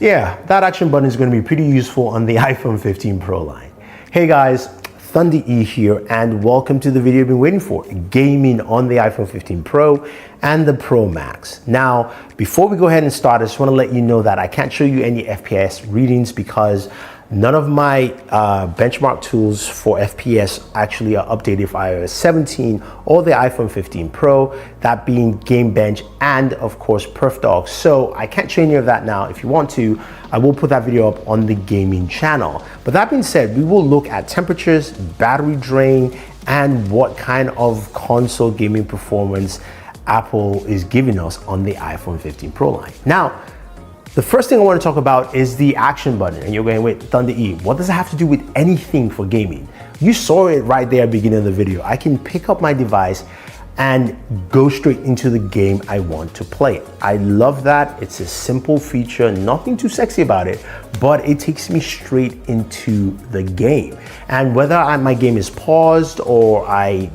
Yeah, that action button is going to be pretty useful on the iPhone 15 Pro line. Hey guys, Thunder E here, and welcome to the video you've been waiting for, gaming on the iPhone 15 Pro and the Pro Max. Now, before we go ahead and start, I just want to let you know that I can't show you any FPS readings because none of my benchmark tools for FPS actually are updated for iOS 17 or the iPhone 15 Pro, that being Game Bench and of course PerfDog. So I can't show any of that now. If you want to, I will put that video up on the gaming channel. But that being said, we will look at temperatures, battery drain, and what kind of console gaming performance Apple is giving us on the iPhone 15 Pro line. Now, the first thing I want to talk about is the action button. And you're going, wait, Thunder E, what does it have to do with anything for gaming? You saw it right there at the beginning of the video. I can pick up my device and go straight into the game I want to play. I love that. It's a simple feature, nothing too sexy about it, but it takes me straight into the game. And whether my game is paused or I'm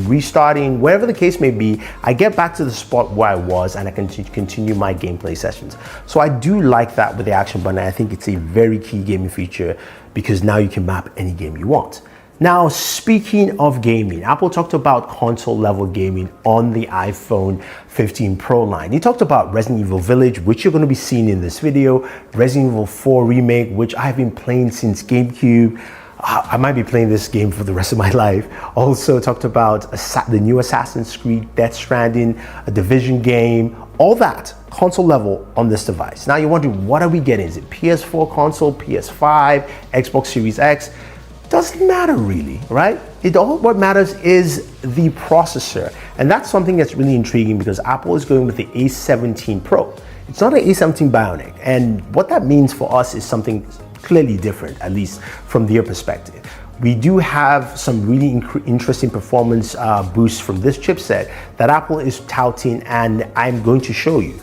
restarting, whatever the case may be, I get back to the spot where I was and I can continue my gameplay sessions. So I do like that with the action button. I think it's a very key gaming feature because now you can map any game you want. Now, speaking of gaming, Apple talked about console level gaming on the iPhone 15 Pro line. He talked about Resident Evil Village, which you're going to be seeing in this video, Resident Evil 4 Remake, which I've been playing since GameCube. I might be playing this game for the rest of my life. Also talked about the new Assassin's Creed, Death Stranding, a Division game, all that console level on this device. Now you're wondering, what are we getting? Is it PS4 console, PS5, Xbox Series X? Doesn't matter really, right? What matters is the processor. And that's something that's really intriguing because Apple is going with the A17 Pro. It's not an A17 Bionic. And what that means for us is something clearly different, at least from their perspective. We do have some really interesting performance boosts from this chipset that Apple is touting, and I'm going to show you.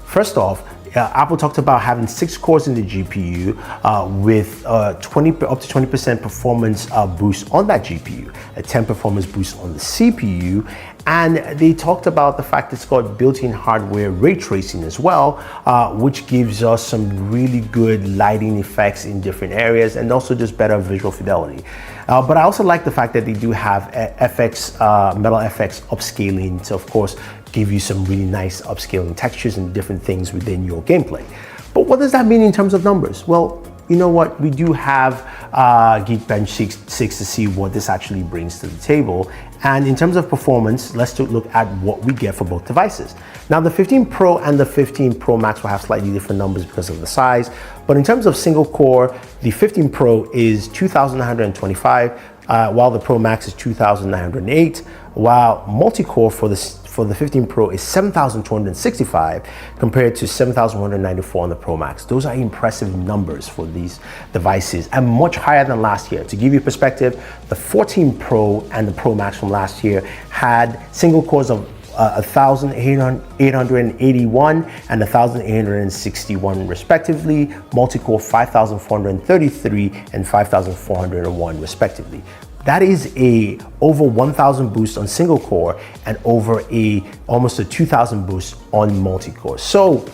First off, Apple talked about having 6 cores in the GPU with up to 20% performance boost on that GPU, a 10 performance boost on the CPU, and they talked about the fact it's got built-in hardware ray tracing as well, which gives us some really good lighting effects in different areas and also just better visual fidelity. But I also like the fact that they do have Metal FX upscaling to, of course, give you some really nice upscaling textures and different things within your gameplay. But what does that mean in terms of numbers? Well, you know what? We do have Geekbench 6 to see what this actually brings to the table. And in terms of performance, let's look at what we get for both devices. Now, the 15 Pro and the 15 Pro Max will have slightly different numbers because of the size. But in terms of single core, the 15 Pro is 2,925, while the Pro Max is 2,908, while multi-core for the 15 Pro is 7,265 compared to 7,194 on the Pro Max. Those are impressive numbers for these devices and much higher than last year. To give you perspective, the 14 Pro and the Pro Max from last year had single cores of 1,881 and 1,861 respectively, multi-core 5,433 and 5,401 respectively. That is over 1,000 boost on single core and over almost a 2,000 boost on multi-core. So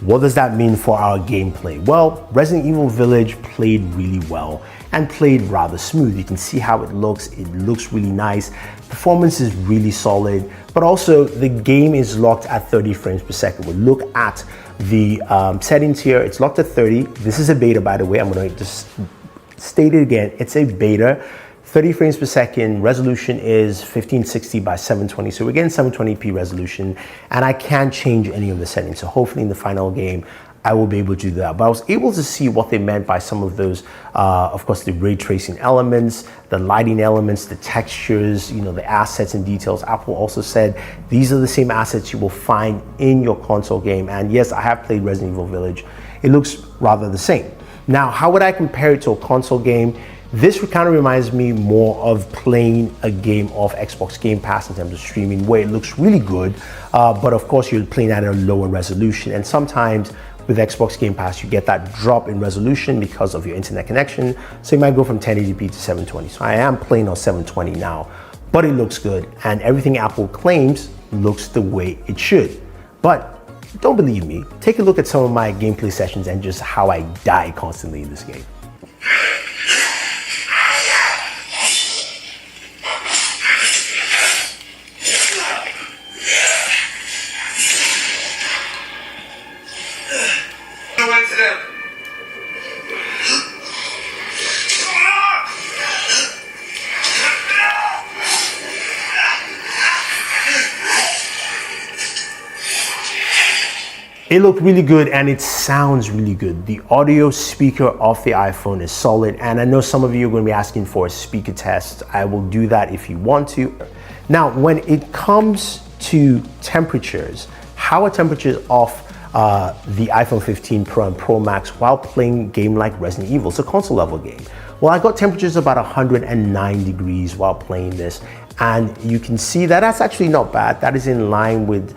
what does that mean for our gameplay? Well, Resident Evil Village played really well and played rather smooth. You can see how it looks. It looks really nice. Performance is really solid, but also the game is locked at 30 frames per second. We'll look at the settings here. It's locked at 30. This is a beta, by the way. I'm going to just state it again. It's a beta. 30 frames per second, resolution is 1560 by 720. So we're getting 720p resolution, and I can't change any of the settings. So hopefully in the final game, I will be able to do that. But I was able to see what they meant by some of those, of course, the ray tracing elements, the lighting elements, the textures, the assets and details. Apple also said these are the same assets you will find in your console game. And yes, I have played Resident Evil Village. It looks rather the same. Now, how would I compare it to a console game? This kind of reminds me more of playing a game of Xbox Game Pass in terms of streaming, where it looks really good, but of course you're playing at a lower resolution. And sometimes with Xbox Game Pass, you get that drop in resolution because of your internet connection. So you might go from 1080p to 720. So I am playing on 720 now. but it looks good, and everything Apple claims looks the way it should. But don't believe me, take a look at some of my gameplay sessions and just how I die constantly in this game. It looked really good and it sounds really good. The audio speaker of the iPhone is solid, and I know some of you are going to be asking for a speaker test. I will do that if you want to. Now, when it comes to temperatures, how are temperatures off the iPhone 15 Pro and Pro Max while playing a game like Resident Evil? It's a console level game. Well, I got temperatures about 109 degrees while playing this, and you can see that that's actually not bad. That is in line with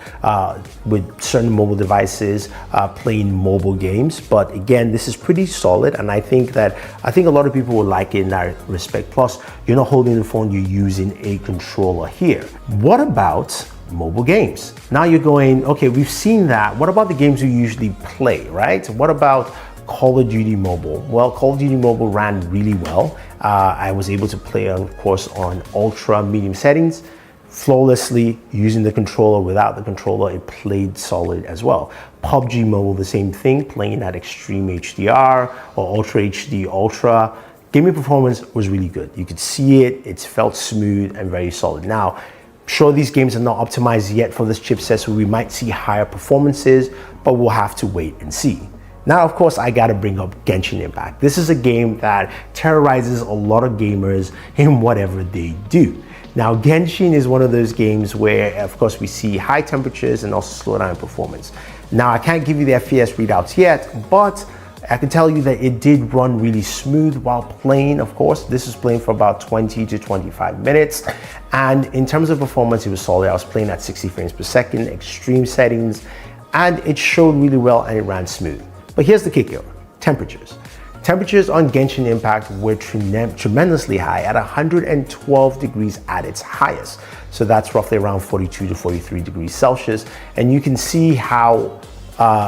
certain mobile devices playing mobile games. But again, this is pretty solid, and I think a lot of people will like it in that respect. Plus, you're not holding the phone, you're using a controller here. What about mobile games? Now you're going, okay, we've seen that. What about the games we usually play, right? What about Call of Duty Mobile? Well, Call of Duty Mobile ran really well. I was able to play, of course, on ultra medium settings flawlessly using the controller. Without the controller, it played solid as well. PUBG Mobile, the same thing, playing at extreme HDR or Ultra HD Ultra. Gaming performance was really good. You could see it, it felt smooth and very solid. Now, sure, these games are not optimized yet for this chipset, so we might see higher performances, but we'll have to wait and see. Now, of course, I gotta bring up Genshin Impact. This is a game that terrorizes a lot of gamers in whatever they do. Now, Genshin is one of those games where, of course, we see high temperatures and also slowdown in performance. Now, I can't give you the FPS readouts yet, but I can tell you that it did run really smooth while playing. Of course, this was playing for about 20 to 25 minutes. And in terms of performance, it was solid. I was playing at 60 frames per second, extreme settings, and it showed really well and it ran smooth. But here's the kicker, temperatures. Temperatures on Genshin Impact were tremendously high at 112 degrees at its highest. So that's roughly around 42 to 43 degrees Celsius. And you can see how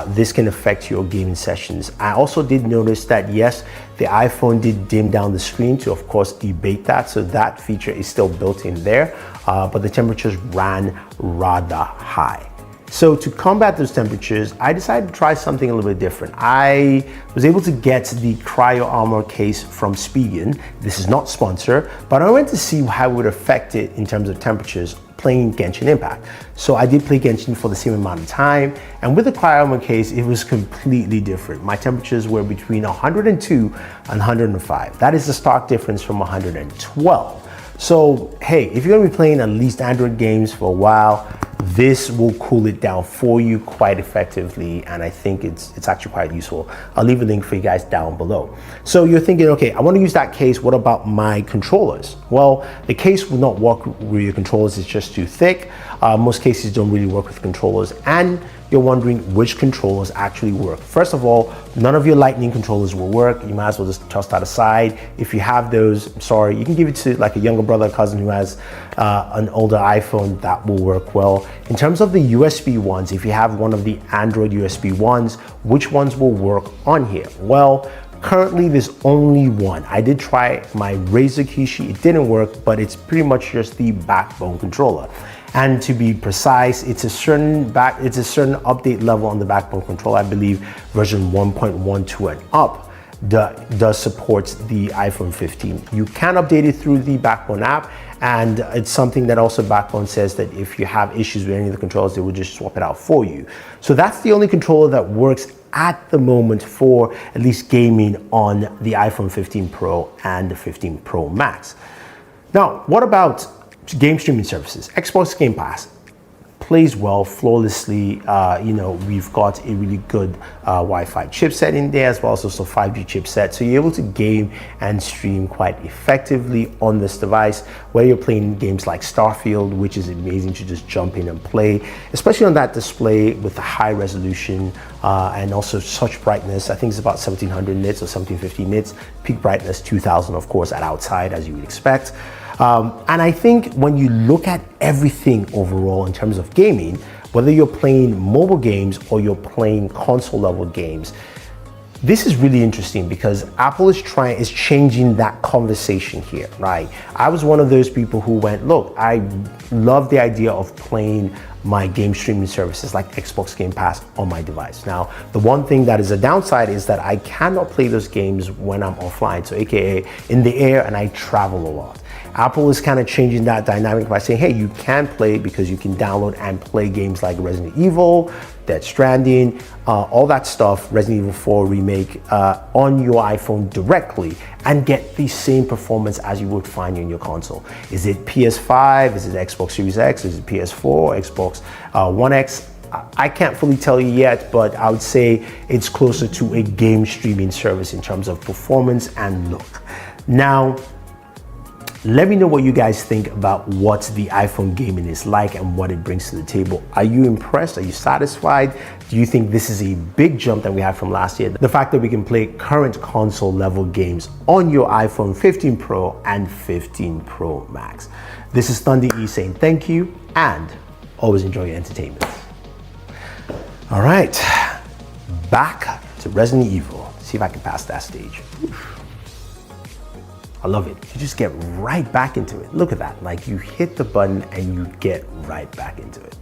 this can affect your gaming sessions. I also did notice that yes, the iPhone did dim down the screen to, of course, debate that. So that feature is still built in there, but the temperatures ran rather high. So to combat those temperatures, I decided to try something a little bit different. I was able to get the Cryo Armor case from Spigen. This is not sponsored, but I went to see how it would affect it in terms of temperatures playing Genshin Impact. So I did play Genshin for the same amount of time, and with the Cryo Armor case, it was completely different. My temperatures were between 102 and 105. That is a stark difference from 112. So hey, if you're gonna be playing at least Android games for a while, this will cool it down for you quite effectively, and I think it's actually quite useful. I'll leave a link for you guys down below. So you're thinking, okay, I want to use that case, what about my controllers? Well, the case will not work with your controllers, it's just too thick. Most cases don't really work with controllers, and you're wondering which controllers actually work. First of all, none of your Lightning controllers will work. You might as well just toss that aside. If you have those, I'm sorry, you can give it to like a younger brother or cousin who has an older iPhone. That will work well. In terms of the USB ones, if you have one of the Android USB ones, which ones will work on here? Well, currently there's only one. I did try my Razer Kishi, it didn't work, but it's pretty much just the backbone controller. And to be precise, it's a certain update level on the backbone controller. I believe version 1.12 and up does support the iPhone 15. You can update it through the Backbone app, and it's something that also Backbone says that if you have issues with any of the controllers, they will just swap it out for you. So that's the only controller that works at the moment for at least gaming on the iPhone 15 Pro and the 15 Pro Max. Now, what about game streaming services? Xbox Game Pass plays well, flawlessly. We've got a really good Wi-Fi chipset in there, as well as also 5G chipset. So you're able to game and stream quite effectively on this device, where you're playing games like Starfield, which is amazing to just jump in and play, especially on that display with the high resolution and also such brightness. I think it's about 1700 nits or 1750 nits, peak brightness 2000, of course, at outside, as you would expect. And I think when you look at everything overall in terms of gaming, whether you're playing mobile games or you're playing console level games, this is really interesting because Apple is changing that conversation here, right? I was one of those people who went, look, I love the idea of playing my game streaming services like Xbox Game Pass on my device. Now, the one thing that is a downside is that I cannot play those games when I'm offline, so AKA in the air, and I travel a lot. Apple is kind of changing that dynamic by saying, hey, you can play because you can download and play games like Resident Evil, Dead Stranding, all that stuff, Resident Evil 4 Remake, on your iPhone directly and get the same performance as you would find in your console. Is it PS5? Is it Xbox Series X? Is it PS4? Xbox One X? I can't fully tell you yet, but I would say it's closer to a game streaming service in terms of performance and look. Now, let me know what you guys think about what the iPhone gaming is like and what it brings to the table. Are you impressed? Are you satisfied? Do you think this is a big jump that we had from last year? The fact that we can play current console level games on your iPhone 15 Pro and 15 Pro Max. This is Thunder E saying thank you and always enjoy your entertainment. All right, back to Resident Evil. See if I can pass that stage. Oof. I love it. You just get right back into it. Look at that. Like you hit the button and you get right back into it.